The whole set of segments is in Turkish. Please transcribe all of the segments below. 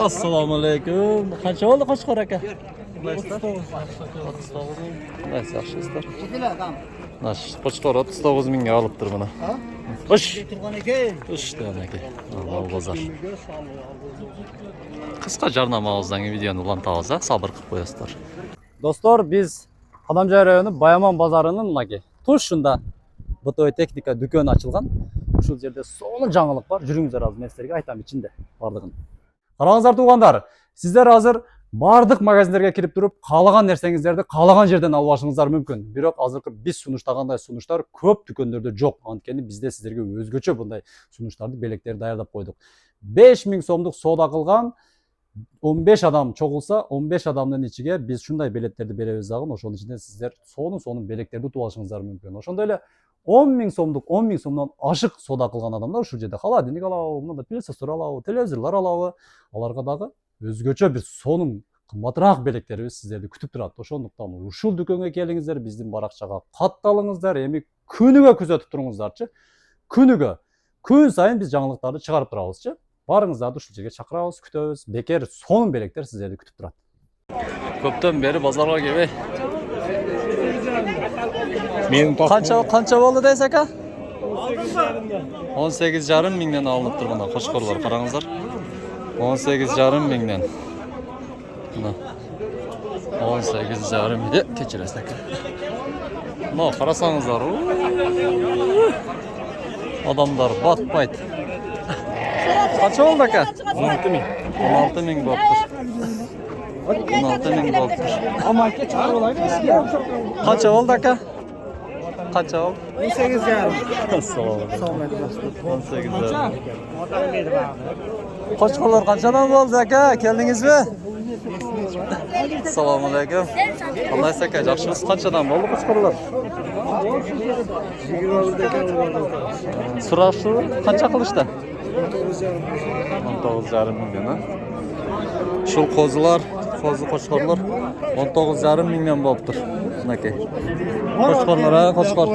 Assalomu alaykum. Qancha bo'ldi Qo'chqor aka? 39. Nayse, yaxshisizlar. Nash Qo'chqor 39 mingga olibdir buni. Xush. Xushdan aka. Alloh bozor. Qisqa jarnama og'izdan videoni ulantamiz, sabr qilib qo'yasizlar. Do'stlar, biz Qadamjoy rayoni Bayamon bozorining nagi Tushunda Botoy texnika do'koni ochilgan. Shu yerda so'li жаңылык бар. Жүрүңүздөр азыр мен силерге айтам ичинде бардыгын. Караңыздар тугандар, сиздер азыр бардык магазиндерге кирип туруп, каалаган нерсеңиздерди каалаган жерден алып алышыңыздар мүмкүн. Бирок азыркы биз сунуштагандай сунуштар көп дүкөндөрдө жок. Анткени бизде сиздерге өзгөчө bunday сунуштарды, белектерди даярдап койдук. 5000 сомдук соода кылган 15 адам чогулса, 15 адамдын ичиге биз шундай билеттерди беребиз дагы. Ошонун ичинде сиздер сонун билеттерди утуп алышыңыздар мүмкүн. Ошондой эле 10 000 сомдук, 10 000 сомдон ашык соода кылган адамдар ушул жерде холодильник алабы, мында пылесостор алабы, телевизорлор алабы, аларга дагы өзгөчө бир сонун кымбатыраак белектерибиз сиздерди күтүп турат. Ошондуктан ушул дүкөнгө келиңиздер, биздин баракчага катталыңыздар, эми күнүгө күзөтүп туруңуздарчы. Күнүгө, күн сайын биз жаңылыктарды чыгарып турабызчы. Барыңыздарды ушул жерге чакырабыз, күтөбүз. Бекер сонун белектер сиздерди күтүп турат. Көптөн бери базарга келбей. Qancha bo'ldi deysiz aka? 18,5 mingdan alınıp tur bunda Qo'chqorlar, qarangizlar. 18,5 mingdan. Mana 18,5 mingga kechirasiz aka. Mana qarasangizlar, odamlar batmaydi. Qancha bo'ldi aka? 16 ming. 16 ming bo'pti. 16 ming bo'pti. Amakka chiqarib olaymi? Qancha bo'ldi aka? Qancha oldu? 18,5. Assalomu alaykum. 18,5. Qo'chqorlar qanchadan bo'ldi aka? Keldingizmi? Assalomu alaykum. Qalaysiz aka? Yaxshimisiz? Qanchadan bo'ldi qo'chqorlar? 21 ekan. So'rashdi, qancha qilishdi? 19,5 mingdan. Shul qo'zilar, qo'chqorlar 19,5 mingdan bo'libdir. Aka. Qo'chqorlar, qo'chqor.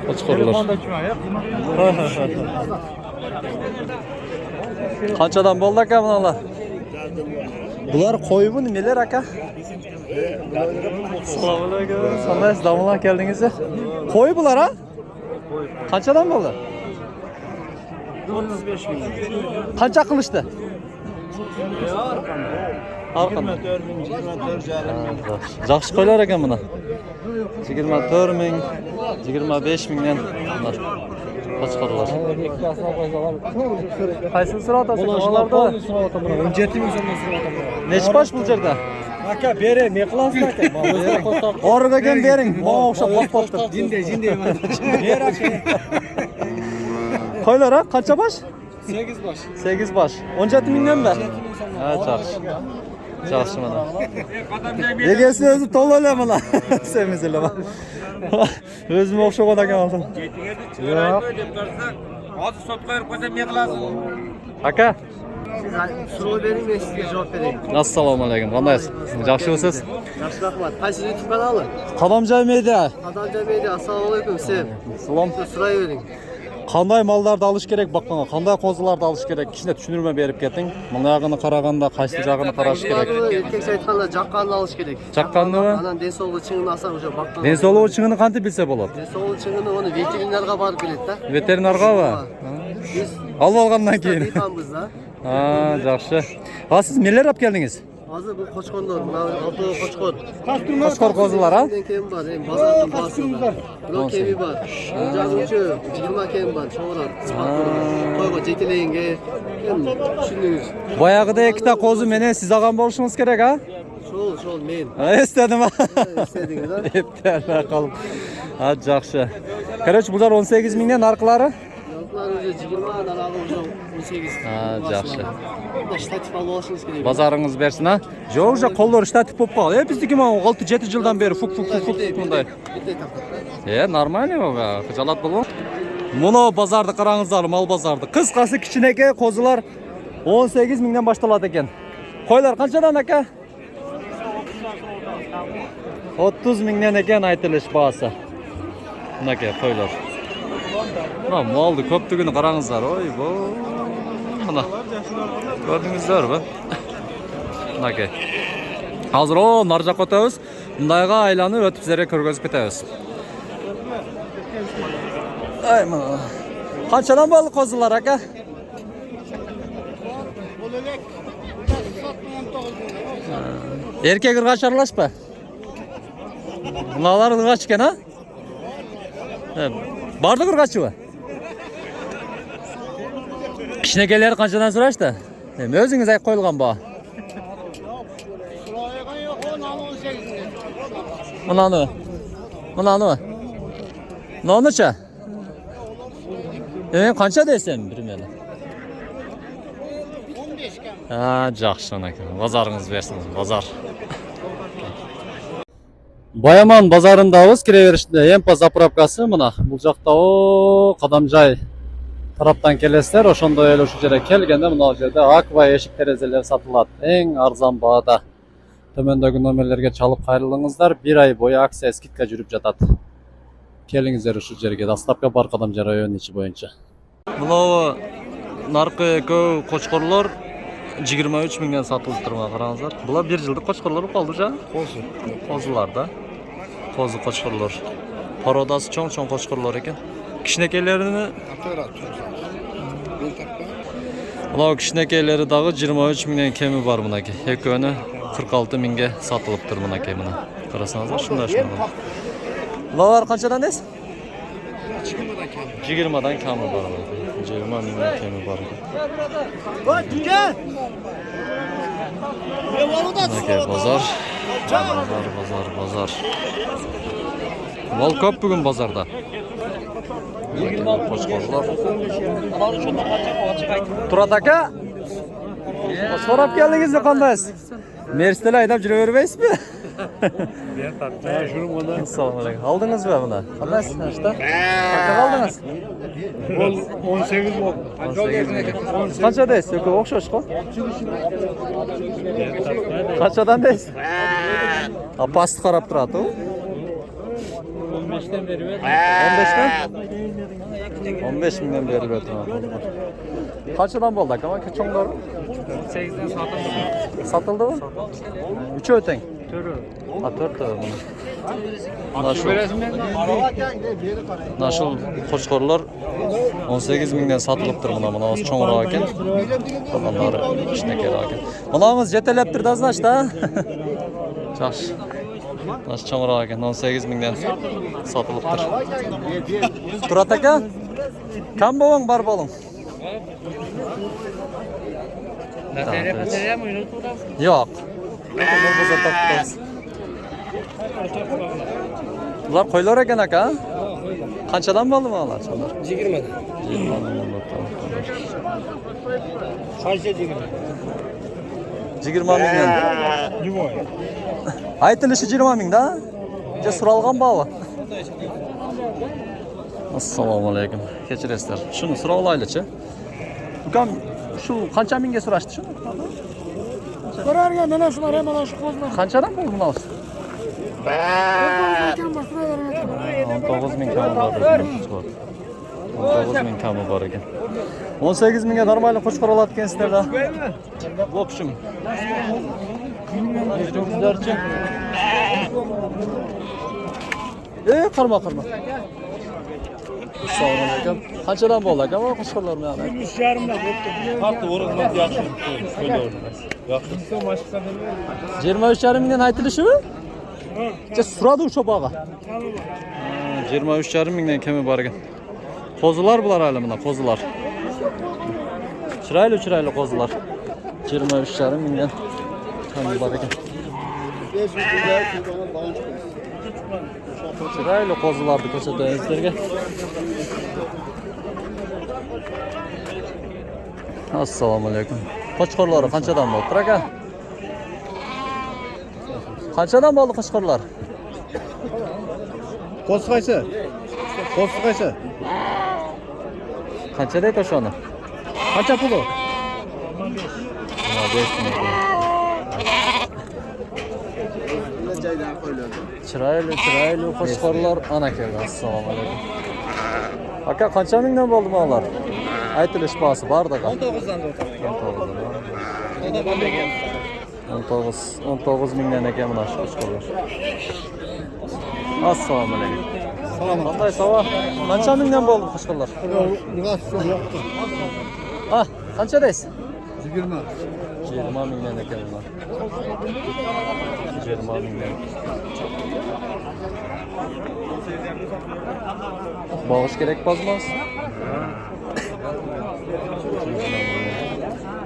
Qo'chqorlar. Qanchadan bo'ldi aka bunalar? Bular qo'yibmi, nimalar aka? Assalomu alaykum. Qanday damlar keldingiz? Qo'y bular ha? Qanchadan bo'ldi? 35 ming. Qancha qilishdi? Arqan. 24 Yaxshi qo'ylar ekan buni. 24 ming, 25 mingdan bunlar. Qo'chqorlar. Qaysini so'ratasiz? Olarda 17 ming so'mdan so'rataman. Necha bosh bu yerda? Aka, bering, men qilasizmi aka? Origagan bering. Menga o'xshab qolibdi. Jinde. Ber aka. Qo'ylar ha? Qancha bosh? 8 bosh. 8 bosh. 17 mingdan mi? Ha, yaxshi. Yaxshi mana. Egasi o'zi to'lala mana. Semizlama. O'zim o'xshagan ekan oldim. Yo'q. Hozir sotib qo'yib qo'ysam men qilasizmi? Aka. Siz so'rov bering, men sizga javob beraman. Assalomu alaykum. Qandaysiz? Yaxshimisiz? Yaxshi, rahmat. Qaysi YouTube kanali? Qadamjoy media. Qadamjoy media. Assalomu alaykum, sen. Salom. So'rayvering. Qanday mallarni olish kerak baqqanga, qanday qo'zilarni olish kerak? Kishine tushuntirma berib keting. Bunaqini qaraganda qaysi jag'ini qarash kerak? Erkak aytganda jaqqanni olish kerak. Jaqqannimi? Anan denso'ligi chingini olsa o'sha baqqanga. Denso'ligi chingini qanday bilsa bo'ladi? Denso'ligi chingini uni veterinarga borib biladi-da. Veterinargami? Biz olib olgandan keyin. Aytamiz-da. Ha, yaxshi. Ha, siz nelar olib keldingiz? Hozir bu qo'chqorlar, mana olti qo'chqor. Qo'chqor qo'zilar ha? Keyin bor, bozorning bosida. Bular kemi bor. Jag'uvchi 20 kem bor, cho'g'rar. Qo'yga jetilayinga tushundingiz. Boyag'ida ikkita qo'zi meni siz olgan bo'lishingiz kerak ha? Shol men. Esladim. Esladingiz-a? Yetar qolib. Ha, yaxshi. Qarach, bular 18 mingdan narxlari? Ha, yaxshi. Shtatif olib olishingiz kerak. Bozoringiz bersin ha? Yo'q, o'sha qo'llar shtatif bo'lib qoldi. Bizniki mana 6-7 yildan beri fuk bunday. Normal bu. Xijolat bo'lib. Mana bozorda qarangizlar, mal bozorda. Qisqasi kichkinaka qo'zilar 18 mingdan boshlanadi ekan. Qo'ylar qanchadan aka? 30 mingdan ekan aytilish bahsi. Bunaka qo'ylar. Malni ko'pligini qarangizlar. Oy, bu. buna. Gördüңүздөр bu. Nake. Hazır o narjak ötөбүz. Mundayga aylanıp ötüp sizlere körgözüp ketebиz. Ay mana. Qanchadan boldu qo'zilar aka? Erkek ırgaç aralashpa. Bunalar ırgaç ekan ha? Bardı ırgaçı mı? Kişinekeleri qanchadan so'rashdi? O'zingiz aytib qo'yilgan bu. Bunani. Nonucha? Qancha deysan primyerno? 15 kam. Ha, yaxshi aka. Bozoringiz bersin, bozor. Bayaman bozorindamiz, kiraverishda Empa zapravkasi mana bu joqda o Qadamjoy tarafdan kelesizlar, o'shonda el o'sha yerga kelganda mana bu yerda akva eshik terazalar sotiladi. Eng arzon bahada. Tömendagi nomerlarga chalib qayrilingizlar. 1 oy bo'yi aksiya skidka yurib жатadi. Kelingizlar o'sha yerga, Dastlabki bor Qadamjoy rayoni ichi bo'yicha. Mana narxi ko'p qo'chqorlar 23 mingdan sotilib turibdi, qarangizlar. Bular 1 yillik qo'chqorlar qoldi-ja? Qo'zilarda. Qo'zi qo'chqorlar. Parodasi cho'ng qo'chqorlar ekan. Kishnekelerini Ular kishinekeleri dağı 23 mingdan kemi bor bunaki. Ekoni 46 mingga sotilib turibdi bunaki mana. Qarasangiz, shunday. Ular qanchadan deysiz? 20 dan kami bor. 20 mingdan kemi bor. Bozor. Mal ko'p bugun bozorda. Qo'chqorlar. Turat aka. So'rab keldingizmi qandaysiz? Mercedes haydab yuravermaysizmi? Men tartib shuning buni. Assalomu alaykum. Oldingizmi buni? Qandaysiz? Nashta? Qancha oldingiz? 18 bo'ldi. 18 ming. Qancha deysiz? Yo'q, o'xshash-ku. Qanchadan deysiz? Pastni qarab turadi-ku. 15 dan berib 15 dan? 15 mingdan berib o'tadi. Qanchadan bo'ldi aka? Cho'nglar 8 dan sotildi. Sotildimi? 3 o'tang. 4. Ha, 4 ta. Nasıl qo'chqorlar 18 mingdan sotilib turibdi mana o'zi cho'ngroq ekan. Qolganlari ishne kerak ekan. Manamiz yetalab turdi aznashda. Yaxshi. Nash cho'ngroq ekan 18 mingdan sotilib tur. Turat aka? Kam bo'ling bar bo'ling. Yo'q. Ular qo'ylar ekan aka. Qanchadan bo'ldi bular? 20 dan. 20 dan. Qancha 20 mingdan. Aytilishi 20 mingda. Je so'ralgan ba'vi. Assalomu alaykum. Kechirasizlar. Shuni so'rab olaylik-chi. Ukam shu qancha mingga so'rashdi shu? So'rarga mana shular ham mana shu qo'zlar. Qanchadan bo'ldi bunisi? 19 ming kam bor. 19 ming kam bor ekan. 18 mingga normal qo'chqor oladi ekansizlar-da. В общем. Yurtingizlarchi. Qarma. Assalomu alaykum. Qanchadan bo'ldi aka bu qo'chqorlar bilan? 3,5 dan bo'pti. Hafta o'rg'ilmadi yaxshi. Yaxshi. 23,5 mingdan aytilishimi? Ha. So'radi o'sha baga. 23,5 mingdan kami bor ekan. Qo'zilar bular hali mana qo'zilar. Chiroyli qo'zilar. 23,5 mingdan kami bor ekan. Chiroyli qo'zilarni ko'rsatamiz sizlarga. Assalomu alaykum. Qo'chqorlar qanchadan bo'ldi aka? Qanchadan bo'ldi qo'chqorlar? Qo'zi qaysi? Qancha deydi o'shani? Qancha puli? 15 ming. Chiroyli qo'chqorlar ana keldi. Assalomu alaykum. Aka qancha mingdan bo'ldi bular? aytilish bahası var da. 19'dan da otaman. 19 mingdan ekan mana shu qo'shqo'llar. Assalomu alaykum. Qanday savo? Qancha mingdan bo'ldi qo'shqo'llar? Ah, qancha deysiz? 20 mingdan ekan bular. 20 mingdan. Bağış gerek bazmaz.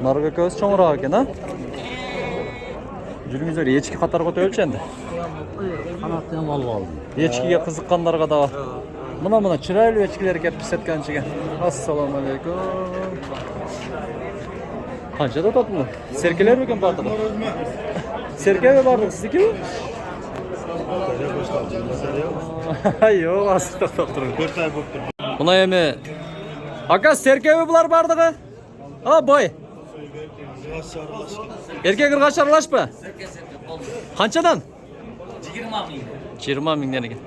Narga ko'z cho'ngroq ekan, ha? Жүргүңүздөр echki qatorga o'tölçendi. Qanotdan olib oldim. Echkiga qiziqqanlarga da mana chiroyli echkilar kelib ko'rsatganchiga. Assalomu alaykum. Qanchada topdi? Serkeler mi ekan barda? Serke mi barda sizniki mi? Yo'q, aslida to'xtirib. Ko'rtar bo'lib turdi. Buna emi. Aka serke mi bular bardığı? Ha boy. Erkek ırgaç aralaşma. Qanchadan? 20 ming. 20 mingdan ekan.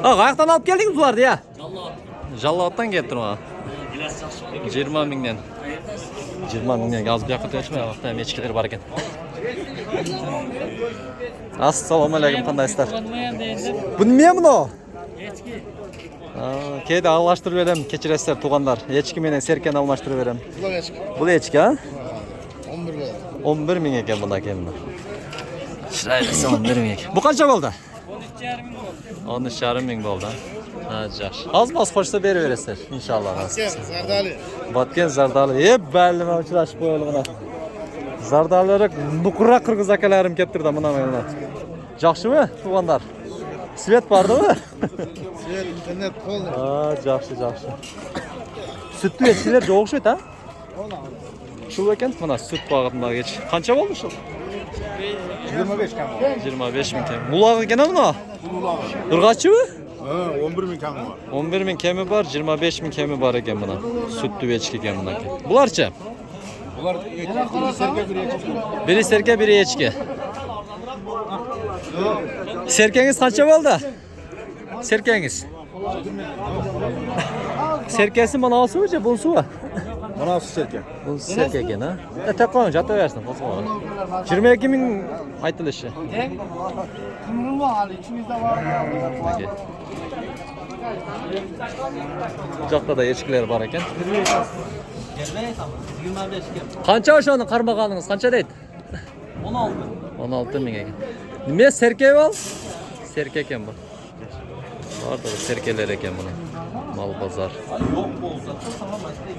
Ha, qayerdan olib keldingiz bularni ya? Jallatdan kelib turma. 20 mingdan. 20 mingdan yozib yoqqa to'yishma, vaqtda ham echkilar bor ekan. Assalomu alaykum, qandaysizlar? Bu nima buni? Echki. Keyda almashtirib berem, kechirasizlar tug'anlar. Echki meni serkani almashtirib berem. Bu echki, ha? 11 bo'ldi. 11 ming ekan bundan keyin. Chiroylisi 11 ming ekan. Bu qancha bo'ldi? 13,5 ming bo'ldi. Ha, yaxshi. Az qo'shsa beraverasizlar, inshaalloh. Zardali. Batken Zardali. Belli men uchrashib qo'yildi mana. Zardalari nuqra qirg'iz akalarim keltirdi mana mana. Yaxshimi, tug'anlar? Svet bordimi? Svet internet qoldi. Ha, yaxshi. Sütli echkilar jo'g'ishadi, ha? Shu ekan, mana süt bag'atma geç. Qancha bo'ldi shu? 25 kam. 25 ming kam. Bulog' ekan buni? Irg'achimi? Ha, 11 ming kam var. 11 ming kemi bor, 25 ming kemi bor ekan buni. Sütli echki ekan bunaki. Bularcha? Bular Biri serke, biri echki. Serkengiz qancha bo'ldi? Serkengiz. Serkesi mana olsuncha, bunsuvi. Mana shu serka. Bu serke ekan, ha? Taqon jataversin, qo'zg'on. 22 ming aytilishi. Kimning hali ichingizda bor? Bu yoqda da echkilar bor ekan. 25 kim? Qancha o'shani qarmaganingiz? Qancha deydi? 16. 16 ming ekan. Nima serke bol? Serke ekan bu. Orada da serkeler ekan buni. Mal bozor. Yo'q bo'lsa, tamam aytdi.